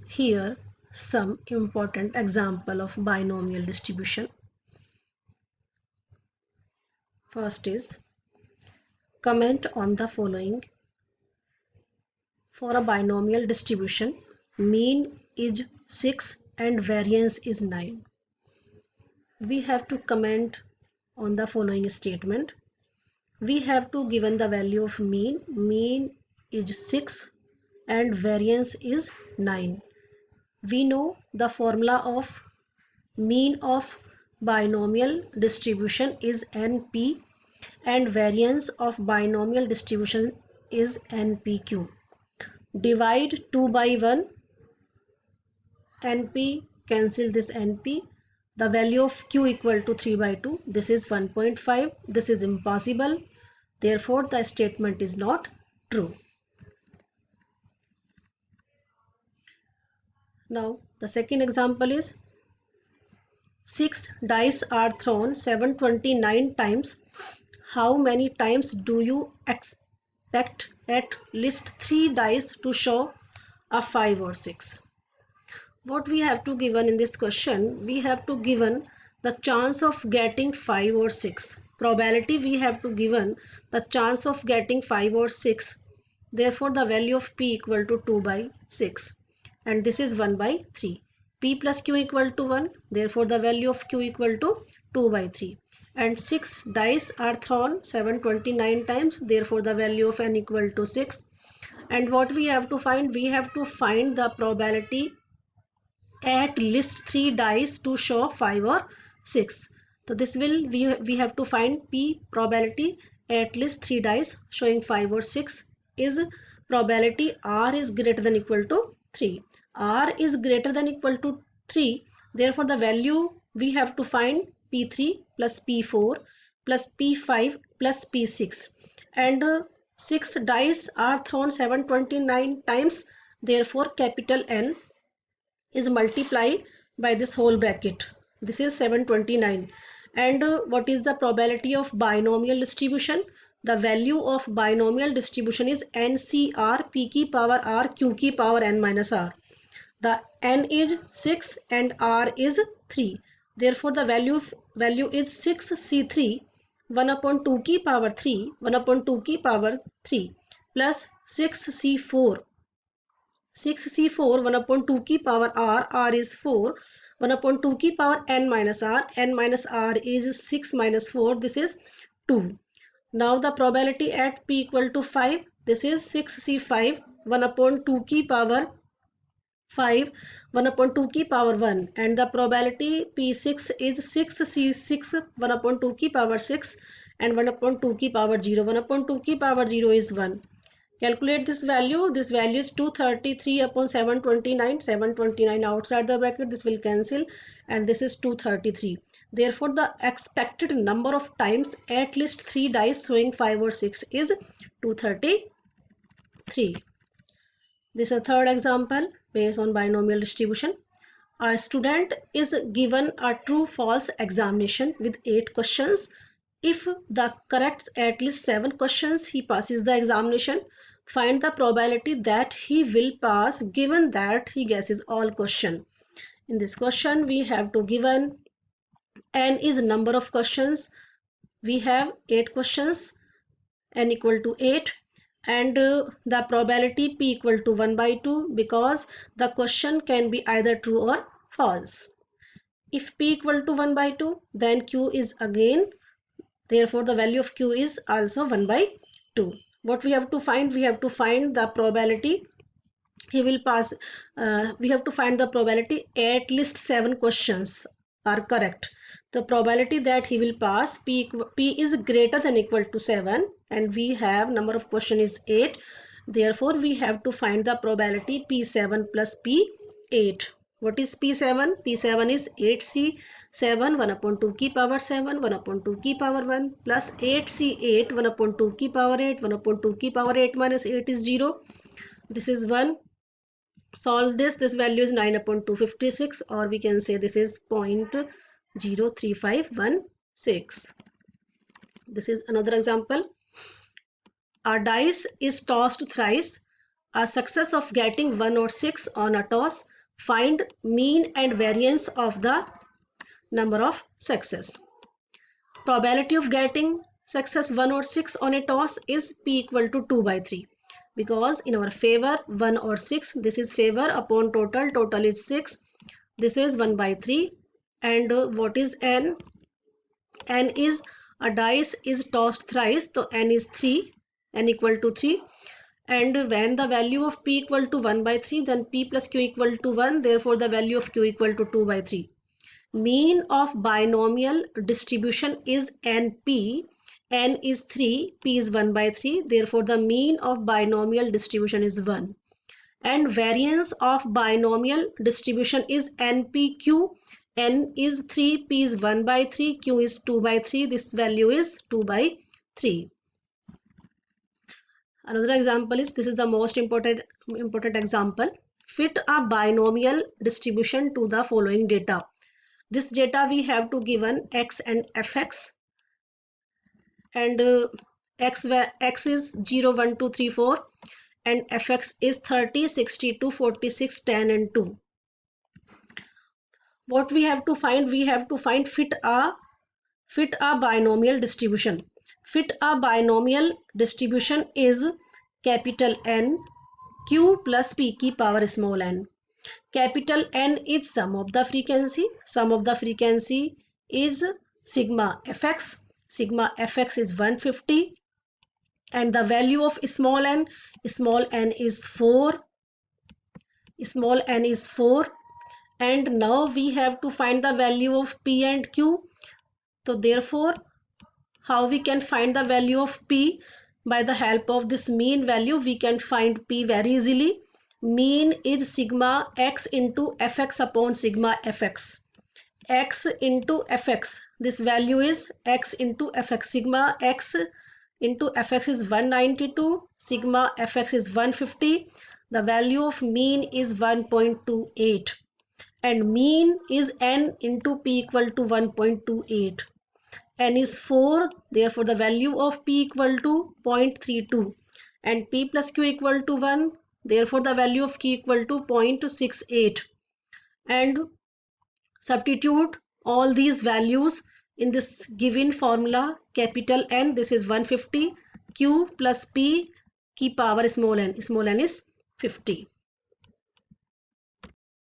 Here some important example of binomial distribution. First is comment on the following. For a binomial distribution, mean is 6 and variance is 9. We have to comment on the following statement. We have to given the value of mean. Mean is 6 and variance is 9. We know the formula of mean of binomial distribution is NP and variance of binomial distribution is NPQ. Divide 2 by 1, NP, cancel this NP. The value of Q equal to 3 by 2. This is 1.5. This is impossible. Therefore, the statement is not true. Now, the second example is 6 dice are thrown 729 times. How many times do you expect at least 3 dice to show a 5 or 6? What we have to given in this question, we have to given the chance of getting 5 or 6. Probability we have to given the chance of getting 5 or 6. Therefore, the value of P equal to 2 by 6. And this is 1 by 3. P plus Q equal to 1. Therefore, the value of Q equal to 2 by 3. And 6 dice are thrown 729 times. Therefore, the value of N equal to 6. And what we have to find? We have to find the probability at least 3 dice to show 5 or 6. So this will we have to find P probability at least 3 dice showing 5 or 6 is probability R is greater than equal to 3. R is greater than equal to 3. Therefore, the value we have to find P3 plus P4 plus P5 plus P6. And 6 dice are thrown 729 times. Therefore, capital N is multiplied by this whole bracket. This is 729. And what is the probability of binomial distribution? The value of binomial distribution is NCR P की power R Q की power N minus R. The N is 6 and R is 3. Therefore, the value is 6C3 1 upon 2 की power 3 1 upon 2 की power 3 plus 6C4 6C4 1 upon 2 की power R is 4 1 upon 2 की power N minus R is 6 minus 4, this is 2. Now the probability at P equal to 5, this is 6C5 1 upon 2 की power 5 1 upon 2 की power 1, and the probability P6 is 6C6 1 upon 2 की power 6 and 1 upon 2 की power 0. 1 upon 2 की power 0 is 1. Calculate this value. This value is 233 upon 729. 729 outside the bracket. This will cancel. And this is 233. Therefore, the expected number of times at least 3 dice showing 5 or 6 is 233. This is a third example based on binomial distribution. A student is given a true-false examination with 8 questions. If the correct at least 7 questions, he passes the examination. Find the probability that he will pass given that he guesses all questions. In this question, we have to given N is number of questions. We have 8 questions, N equal to 8. And the probability P equal to 1 by 2 because the question can be either true or false. If P equal to 1 by 2, then Q is again, therefore the value of Q is also 1 by 2. What we have to find? We have to find the probability he will pass. We have to find the probability at least 7 questions are correct. The probability that he will pass P is greater than equal to 7 and we have number of question is 8. Therefore, we have to find the probability P7 plus P8. What is P7? P7 is 8C7 1 upon 2 की power 7 1 upon 2 की power 1 plus 8C8 1 upon 2 की power 8 1 upon 2 की power 8 minus 8 is 0. This is 1. Solve this. This value is 9 upon 256 or we can say this is 0.03516. This is another example. A dice is tossed thrice. A success of getting 1 or 6 on a toss Find mean and variance of the number of success. Probability of getting success 1 or 6 on a toss is P equal to 2 by 3, because in our favor 1 or 6, this is favor upon total, total is 6, this is 1 by 3. And what is n? N is a dice is tossed thrice, so n is 3, n equal to 3. And when the value of P equal to 1 by 3, then P plus Q equal to 1, therefore the value of Q equal to 2 by 3. Mean of binomial distribution is NP. N is 3, P is 1 by 3, therefore the mean of binomial distribution is 1. And variance of binomial distribution is NPQ. N is 3, P is 1 by 3, Q is 2 by 3, this value is 2 by 3. Another example is, this is the most important example. Fit a binomial distribution to the following data. This data we have to given x and fx, and x is 0, 1, 2, 3, 4, and fx is 30, 62, 46, 10 and 2. What we have to find? We have to find fit a binomial distribution. Fit a binomial distribution is capital N Q plus P की power small n. Capital N is sum of the frequency. Sum of the frequency is sigma fx. Sigma fx is 150. And the value of small n is 4. Small n is 4. And now we have to find the value of P and Q. So therefore, how we can find the value of P? By the help of this mean value, we can find P very easily. Mean is sigma x into fx upon sigma fx. X into fx. This value is x into fx. Sigma x into fx is 192. Sigma fx is 150. The value of mean is 1.28. And mean is n into p equal to 1.28. N is 4, therefore the value of P equal to 0.32, and P plus Q equal to 1, therefore the value of Q equal to 0.68. And substitute all these values in this given formula. Capital N, this is 150, Q plus P की power small n is 50.